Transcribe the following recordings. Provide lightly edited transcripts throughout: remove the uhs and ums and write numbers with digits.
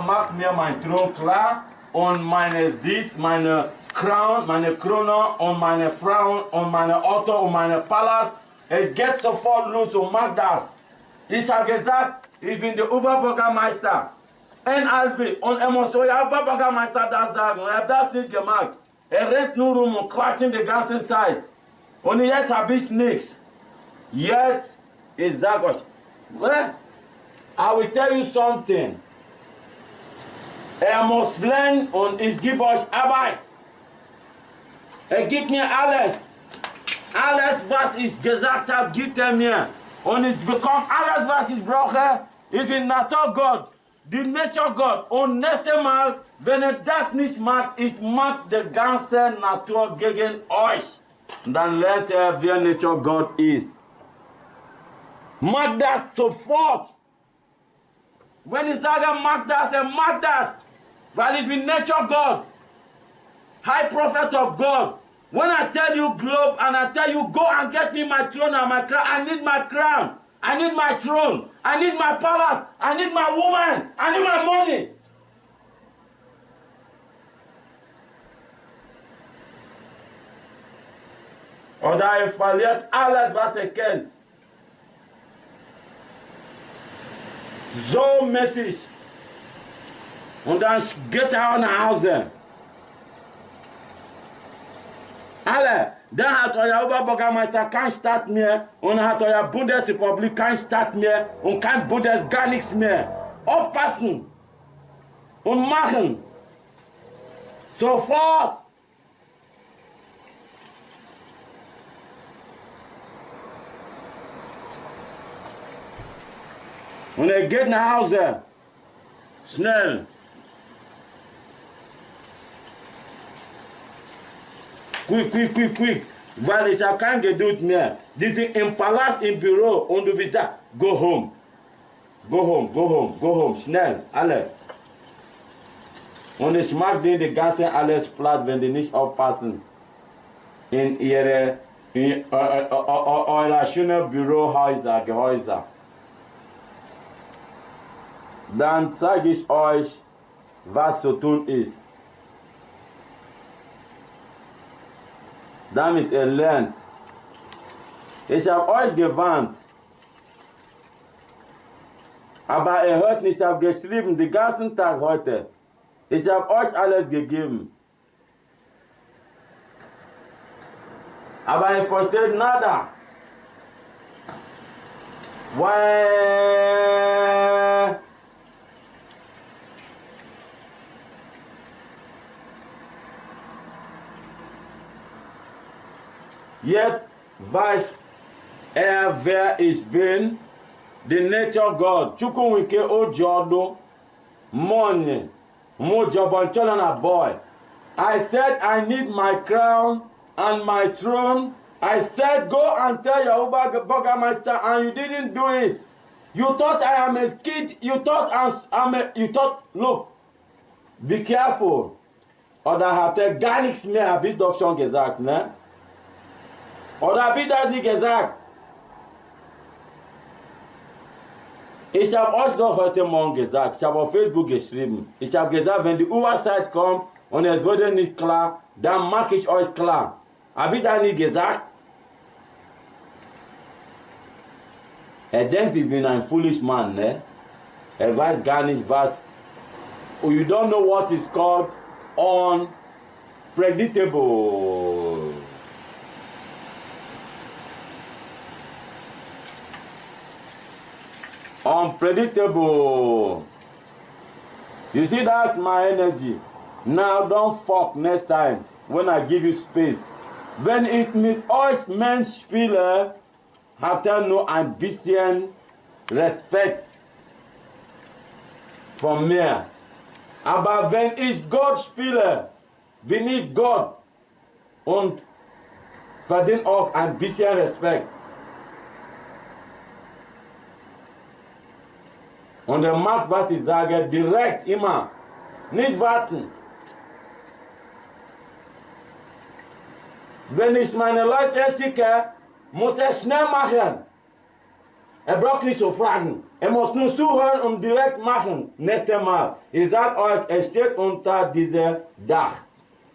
Mach mir mein Thron klar und meine Sitz, meine Crown, meine Krone und meine Frauen und meine Auto und meine Palast. Geht sofort los und mach das. Ich habe gesagt, ich bin der Oberbürgermeister. NLV und er muss der Oberbürgermeister das sagen. Und er hat das nicht gemacht. Er rennt nur rum und quatscht die ganze Zeit. Und jetzt habe ich nichts. Jetzt, ich sage euch, I will tell you something. Er muss lernen und ich gebe euch Arbeit. Er gibt mir alles. Alles, was ich gesagt habe, gibt er mir. Und ich bekomme alles, was ich brauche. Ich bin Naturgott, die Nature Gott. Und nächstes Mal, wenn er das nicht macht, ich mag die ganze Natur gegen euch. Und dann lernt er, wer Nature Gott ist. Mag das sofort. Wenn ich sage, mag das, er mag das. Weil ich bin Nature God, High Prophet of God. When I tell you globe and I tell you go and get me my throne and my crown, I need my crown, I need my throne, I need my palace, I need my woman, I need my money. Oder er verliert alles, was er kennt. So mäßig. Und dann geht er nach Hause. Alle, dann hat euer Oberbürgermeister keinen Staat mehr und hat euer Bundesrepublik keinen Staat mehr und kein Bundes, gar nichts mehr. Aufpassen und machen. Sofort. Und er geht nach Hause. Schnell. Quick. Weil ich habe kein Geduld mehr. Die sind im Palast, im Büro und du bist da. Go home. Go home. Schnell, alle. Und ich mag denen die ganze alles platt, wenn die nicht aufpassen. In eurer schönen Bürohäuser, Gehäuser. Dann zeige ich euch, was zu tun ist. Damit ihr lernt. Ich habe euch gewarnt. Aber ihr hört nicht, ich habe geschrieben, den ganzen Tag heute. Ich habe euch alles gegeben. Aber ihr versteht nada. Weil jetzt weiß er, wer ich bin, the nature God. Chukwuwike Ojodo, money, Mojobonchola boy. I said I need my crown and my throne. I said go and tell your Burgermeister and you didn't do it. You thought I am a kid. You thought you thought, look, be careful. Oder hat er gar nichts mehr, habe ich doch schon gesagt, ne? Oder habe ich das nicht gesagt? Ich habe euch doch heute Morgen gesagt, ich habe auf Facebook geschrieben. Ich habe gesagt, wenn die Uhrzeit kommt und es wurde nicht klar, dann mache ich euch klar. Habe ich das nicht gesagt? Er denkt, ich bin ein foolish man, ne? Er weiß gar nicht was. You don't know what is called unpredictable. Unpredictable. You see, that's my energy. Now don't fuck next time when I give you space. Wenn ich mit euch Menschen spiele, habt ihr nur ein bisschen Respekt von mir. Aber wenn ich Gott spiele, bin ich Gott und verdiene auch ein bisschen Respekt. Und er macht, was ich sage, direkt immer. Nicht warten. Wenn ich meine Leute schicke, muss er schnell machen. braucht nicht so fragen. Muss nur zuhören und direkt machen. Nächstes Mal. Ich sage euch, es steht unter diesem Dach,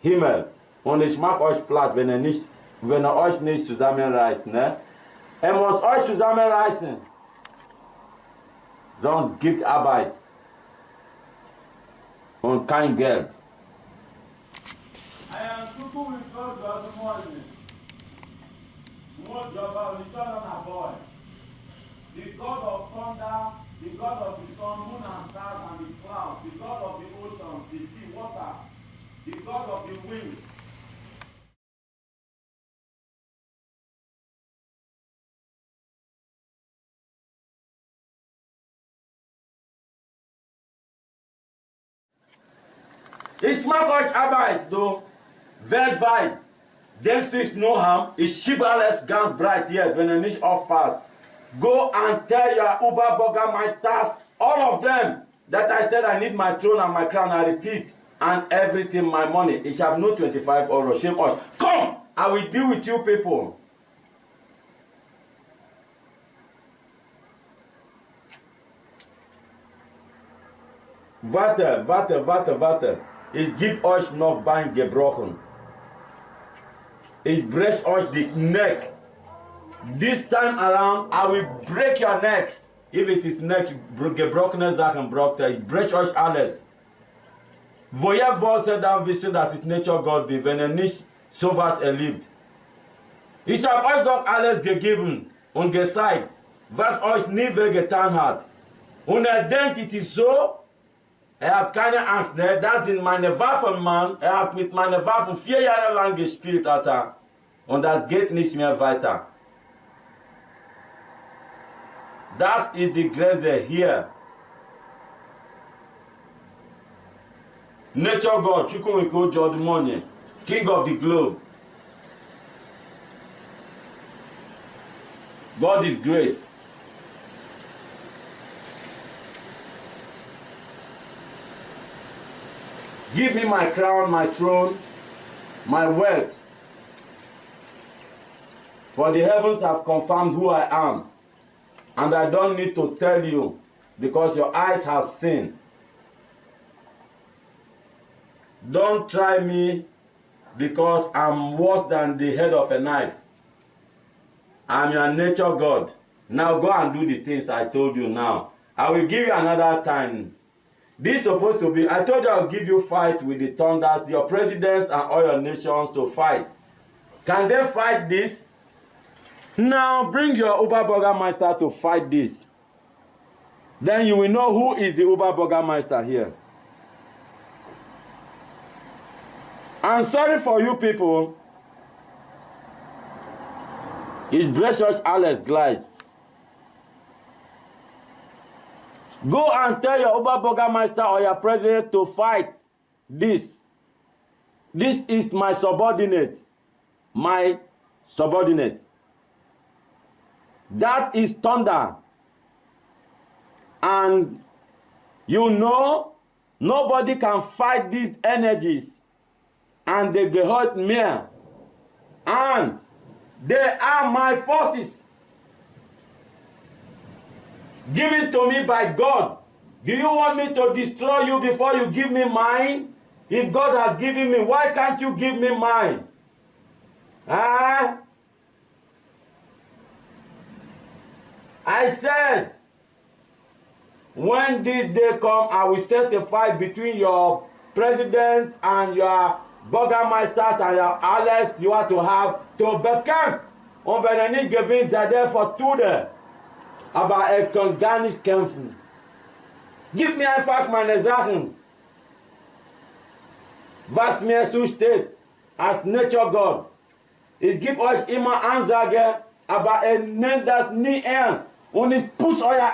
Himmel. Und ich mache euch platt, wenn ihr euch nicht zusammenreißt. Ne? Muss euch zusammenreißen. Sonst gibt Arbeit. Und kein Geld. I am super with God this morning. More job, return on a boy. The God of thunder, the God of the sun, moon and stars and the clouds, the God of the ocean, the sea, water, the God of the wind. Ich mag euch Arbeit, du, weltweit. Denkst du, ist nur Hamm? Ich schiebe alles ganz breit jetzt, wenn ihr nicht aufpasst. Go and tell your Oberbürgermeisters, all of them, that I said I need my throne and my crown. I repeat, and everything, my money. Ich habe nur 25 Euro. Shame euch. Come, I will deal with you people. Warte. Ich gebe euch noch Bein gebrochen. Ich breche euch die Neck. This time around, I will break your necks. If it is neck, gebrochene Sachen braucht ich breche euch alles. Woher wollt ihr dann wissen, dass es Nature Gott bin, wenn ihr nicht sowas erlebt? Ich habe euch doch alles gegeben und gezeigt, was euch nie wehgetan hat. Und denkt, es ist so, habt keine Angst, ne? Das sind meine Waffen, Mann. Hat mit meinen Waffen 4 Jahre lang gespielt, Alter. Und das geht nicht mehr weiter. Das ist die Grenze hier. Nature God, Chukwuemeka Jodimonye, King of the globe. God is great. Give me my crown, my throne, my wealth. For the heavens have confirmed who I am. And I don't need to tell you, because your eyes have seen. Don't try me, because I'm worse than the head of a knife. I'm your nature God. Now go and do the things I told you now. I will give you another time. This is supposed to be, I told you I'll give you fight with the thunders, your presidents and all your nations to fight. Can they fight this? Now bring your Oberbürgermeister to fight this. Then you will know who is the Oberbürgermeister here. I'm sorry for you people. Ich breche euch alles gleich. Go and tell your Oberbürgermeister or your president to fight this. This is my subordinate. My subordinate. That is thunder. And you know, nobody can fight these energies. And they gehört mir. And they are my forces. Given to me by God. Do you want me to destroy you before you give me mine? If God has given me, why can't you give me mine? Ah? I said, when this day come, I will set a fight between your presidents and your burgermeisters and your alles you are to have to bekämpfen. Und wenn nicht gewinnt, seid ihr Tode. Aber kann gar nicht kämpfen. Gib mir einfach meine Sachen. Was mir zusteht, als Nature God. Ich gebe euch immer Ansage, aber nennt das nie ernst. Und ich push euer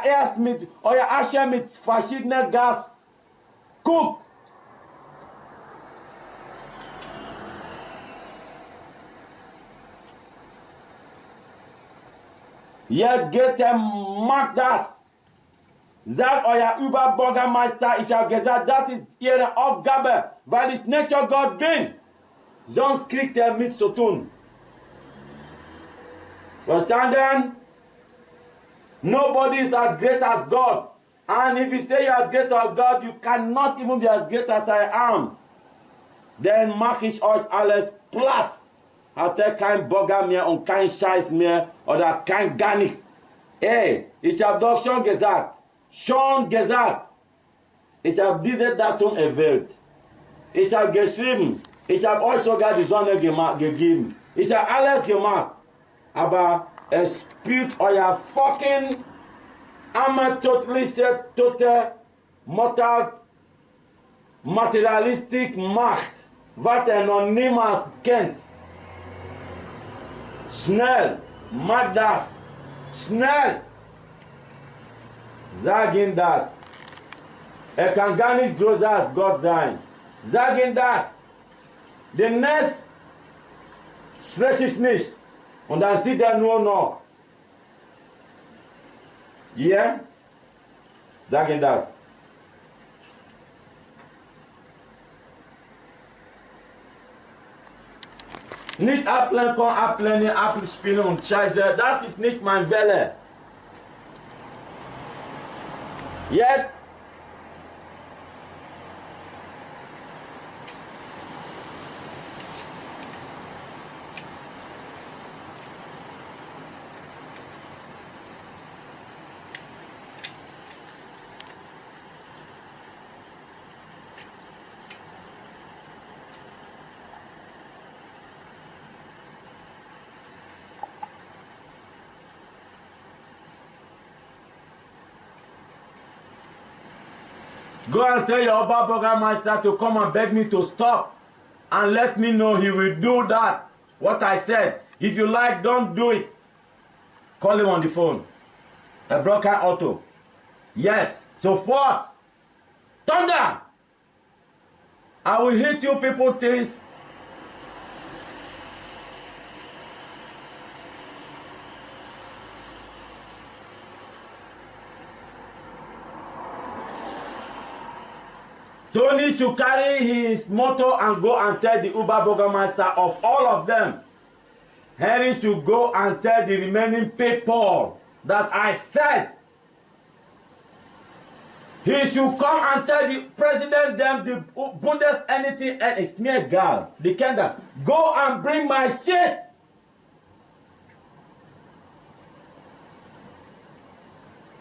Asche mit verschiedenen Gas. Guck. Jetzt geht macht das. Sagt euer Überbürgermeister, ich habe gesagt, das ist ihre Aufgabe, weil ich Nature God bin. Sonst kriegt mit zu tun. Verstanden? Nobody is as great as God. And if you say you are as great as God, you cannot even be as great as I am. Dan mag ich euch alles platt. Hat kein Burger mehr und kein Scheiß mehr oder kein gar nichts. Ey, ich habe doch schon gesagt. Schon gesagt. Ich habe dieses Datum erwählt. Ich habe geschrieben. Ich habe euch sogar die Sonne gegeben. Ich habe alles gemacht. Aber es spielt euer fucking amateurliche, total, mortal, materialistic Macht, was noch niemals kennt. Schnell, mach das. Schnell. Sag ihm das. Kann gar nicht größer als Gott sein. Sag ihm das. Den Rest spreche ich nicht. Und dann sieht er nur noch. Yeah? Sag ihm das. Nicht ablenken, ablehnen, abspielen und Scheiße. Das ist nicht mein Welle. Jetzt. Go and tell your Oba Burgermeister to come and beg me to stop and let me know he will do that. What I said. If you like, don't do it. Call him on the phone. A broken auto. Yes. So forth. Thunder. I will hit you people things. Tony should carry his motor and go and tell the Uber Burgermeister of all of them. Henry should go and tell the remaining people that I said. He should come and tell the president them, the Bundes anything, and it's me a girl, the Kenda. Go and bring my shit.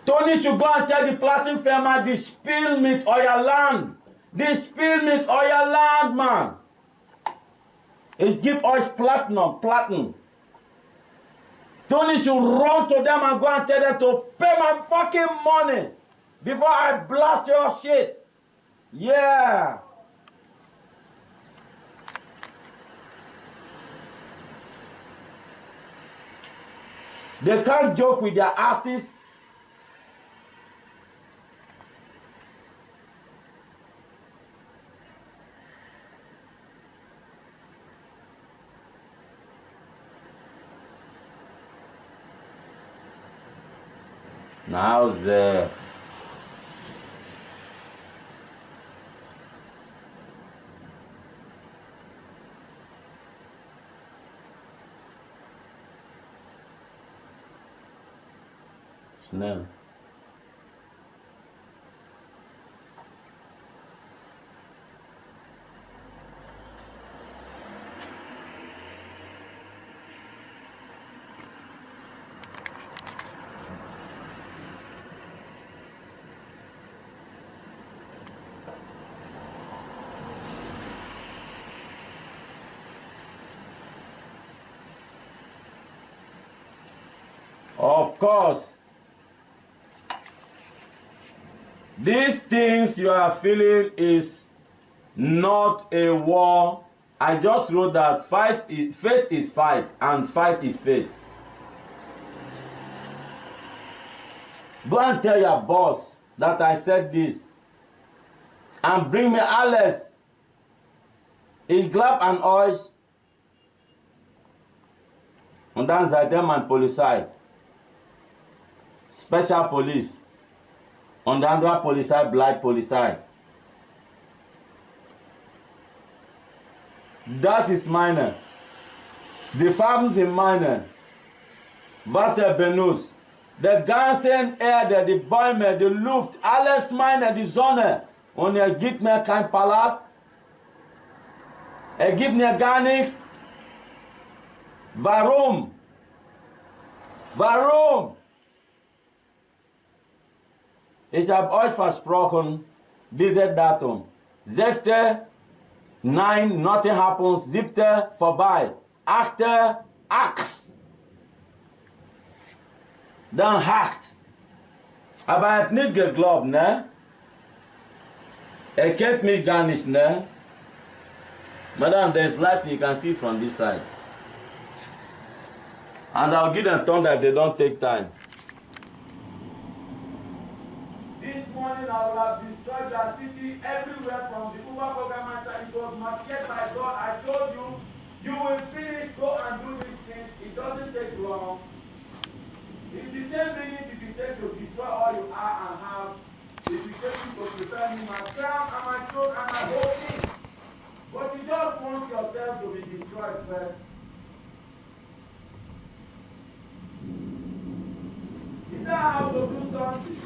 Tony should go and tell the platinum farmer the spill meat oil land. The spill meat oil land, man. It give us platinum. Tony should run to them and go and tell them to pay my fucking money before I blast your shit. Yeah. They can't joke with their asses. Now the Schnell. Of course, these things you are feeling is not a war. I just wrote that faith is fight and fight is faith. Go and tell your boss that I said this and bring me Alex. Ich glaub an euch und dann seid ihr mein Polizei. Special Police. Und der andere Polizei bleibt Polizei. Das ist meine. Die Farben sind meine. Was er benutzt. De ganzen Erde, die Bäume, die Luft, alles meine, die Sonne. Und er gibt mir kein Palast. Er gibt mir gar nichts. Warum? Warum? Ich habe euch versprochen, dieses Datum. 6. Nein, nothing happens. 7. vorbei. 8. Axt. Dann hakt. Aber er hat nicht geglaubt, ne? Er kennt mich gar nicht, ne? Madam, there's light you can see from this side. And I'll give them thunder if they don't take time. This morning I will have destroyed your city everywhere from the Uber program. It was marketed by God. I told you, you will finish, go and do these things. It doesn't take long. It's the same minute if you take to destroy all you are and have. If you take to prepare me, my crown and my throne and my whole thing. But you just want yourself to be destroyed first. Is that how to do something?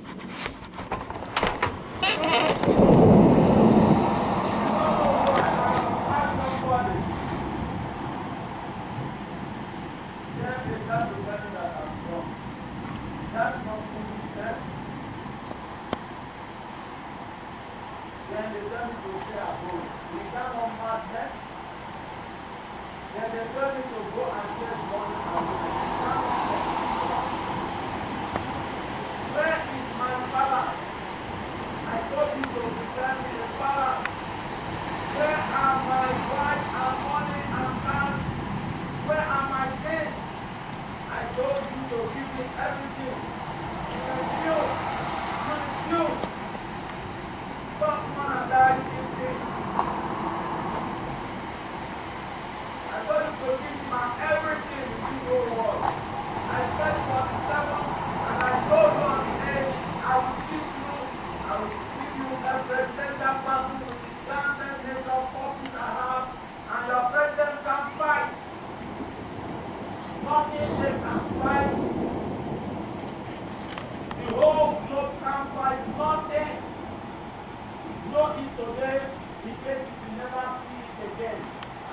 That's not foolishness. Then they tell me to stay at home. Is that not madness? Then they tell me to go and save money and where is my palace? I told you to prepare me a palace. Where are my wife and money and land? Where are my kids? I told you to give me everything. You. Don't want to die simply. I told you to give me my everything in this whole world. I said 47 and I told you on the edge, I will teach you, I will give you a presidential person with the dancing nature forces I have, and your president can fight. Nothing they can fight. The whole globe can fight nothing. Know it today, in case you never see it again.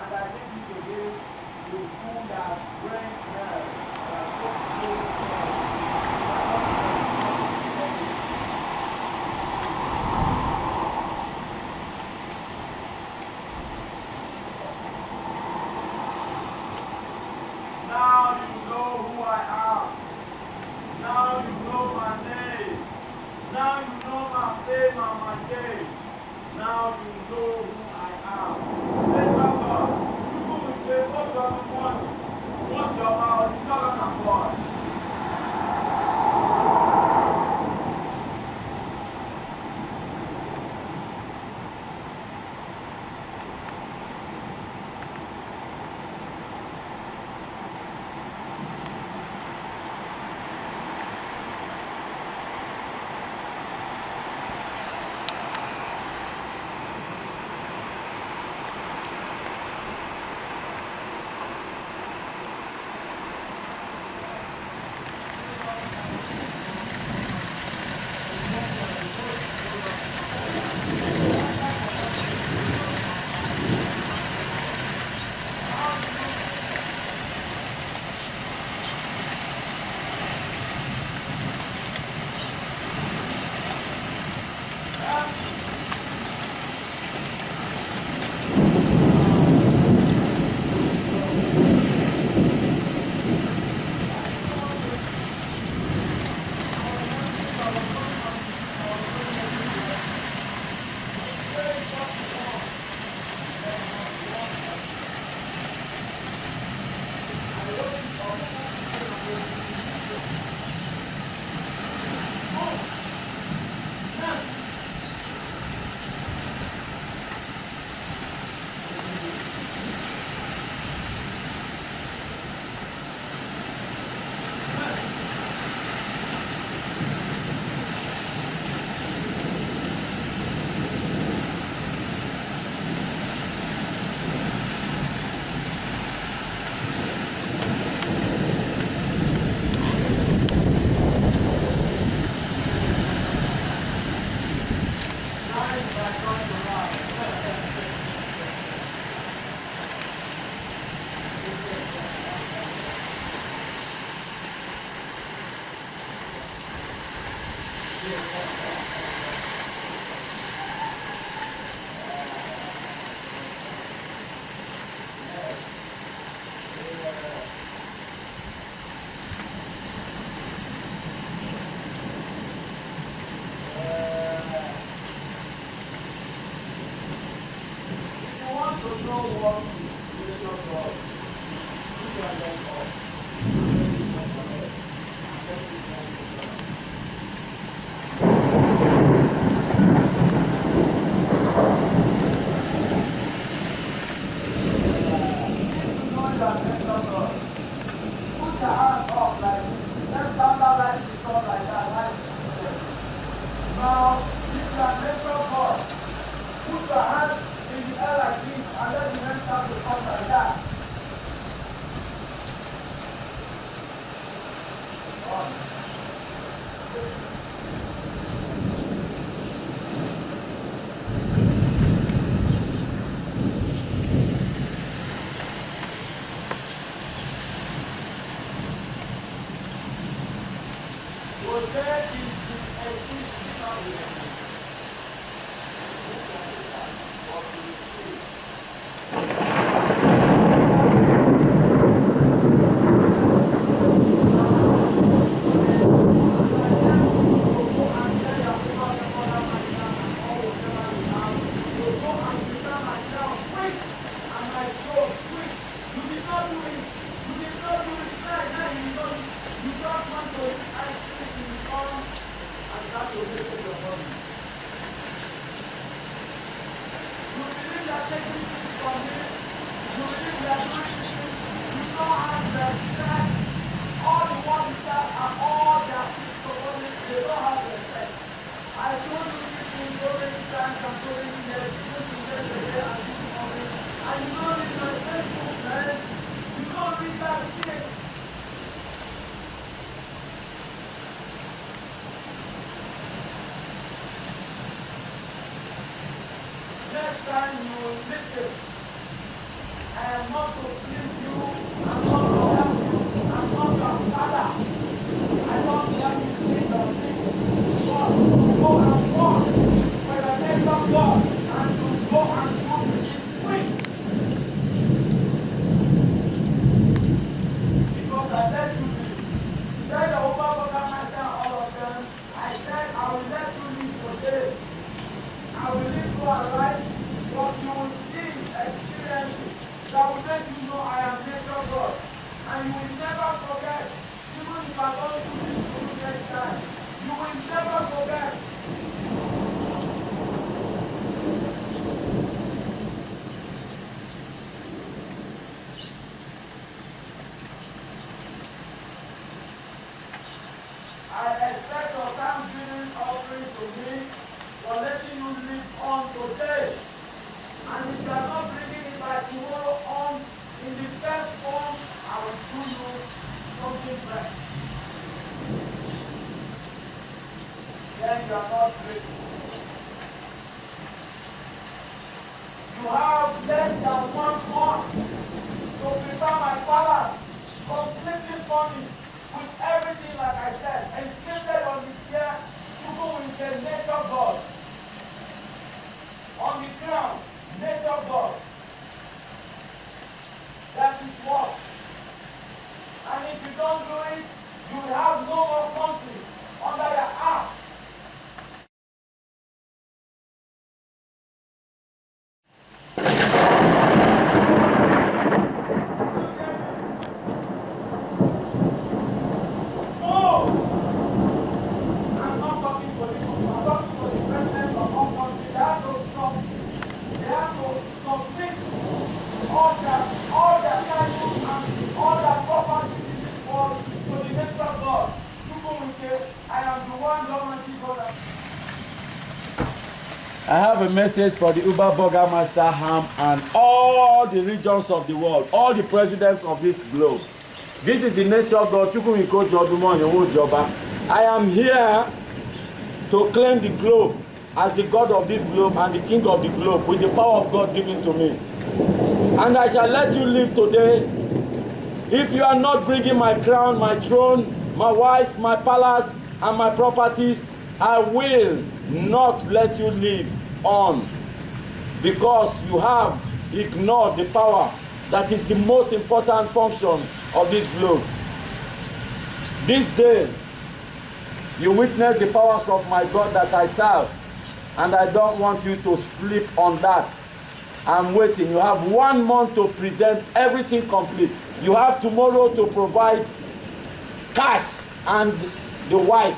And I think it today, you fool that brain nerve. Now you know who I am. Now you know my name. Now you know my fame and my name. Now you know who I am. Let God. You will say, what do you want? What your mouth is not going to God. I have a message for the Uber Burgermaster Hamm and all the regions of the world, all the presidents of this globe. This is the nature of God. I am here to claim the globe as the God of this globe and the King of the globe with the power of God given to me. And I shall let you live today. If you are not bringing my crown, my throne, my wife, my palace, and my properties, I will not let you live on, because you have ignored the power that is the most important function of this globe. This day, you witness the powers of my God that I serve, and I don't want you to sleep on that. I'm waiting. You have 1 month to present everything complete. You have tomorrow to provide cash and the wife.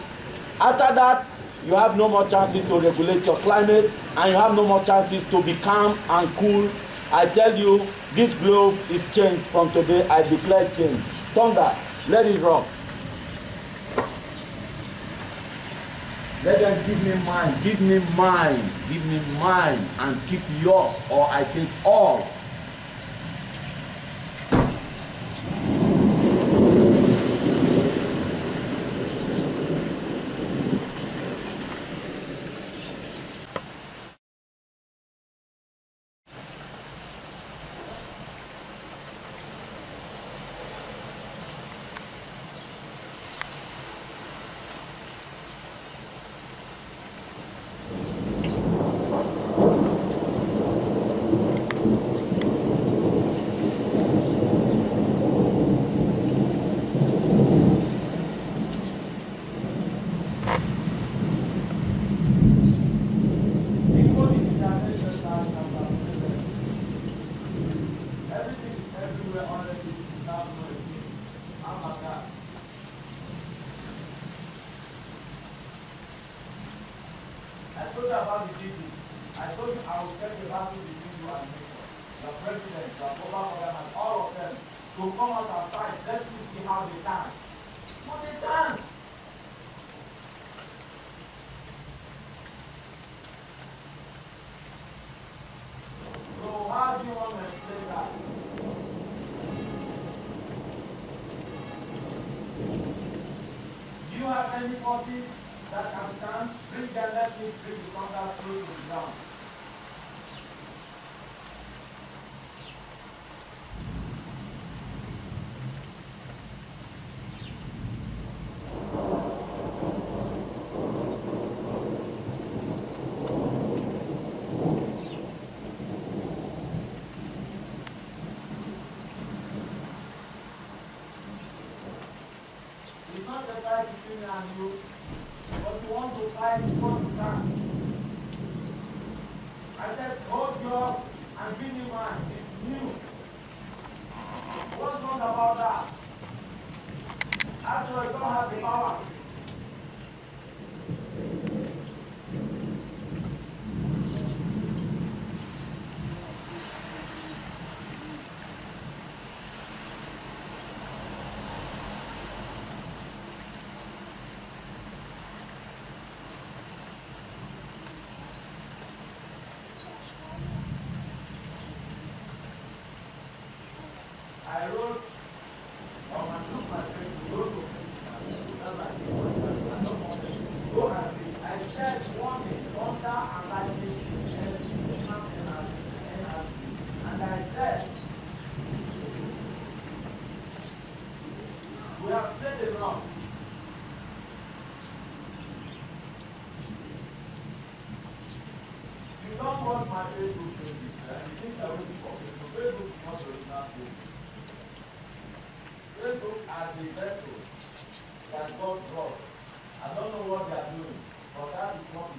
After that, you have no more chances to regulate your climate, and you have no more chances to be calm and cool. I tell you, this globe is changed from today. I declare change. Thunder, let it rock. Let them give me mine, give me mine, give me mine, and keep yours, or I take all. I told you about the GP. I told you I will check the battle between you and me. The president, the government, all of them, to come out and fight. Let's see how they dance. How they dance. So how do you want to explain that? Do you have any forces that can stand? Bring them, let me bring the contact through to the ground. It's not the fight between me and you, but you want to fight before you can. I said, hold your and give me mine. It's new. What's wrong about that? After all, you don't have the power. I wrote on my book, my friend, wrote to go and read. I said one is thunder and lightning and I said we have played enough. You don't want my Facebook pages, you think I'm waiting for Facebook. Facebook is not the original Facebook. Facebook are the vessels that God brought. I don't know what they are doing, but that is what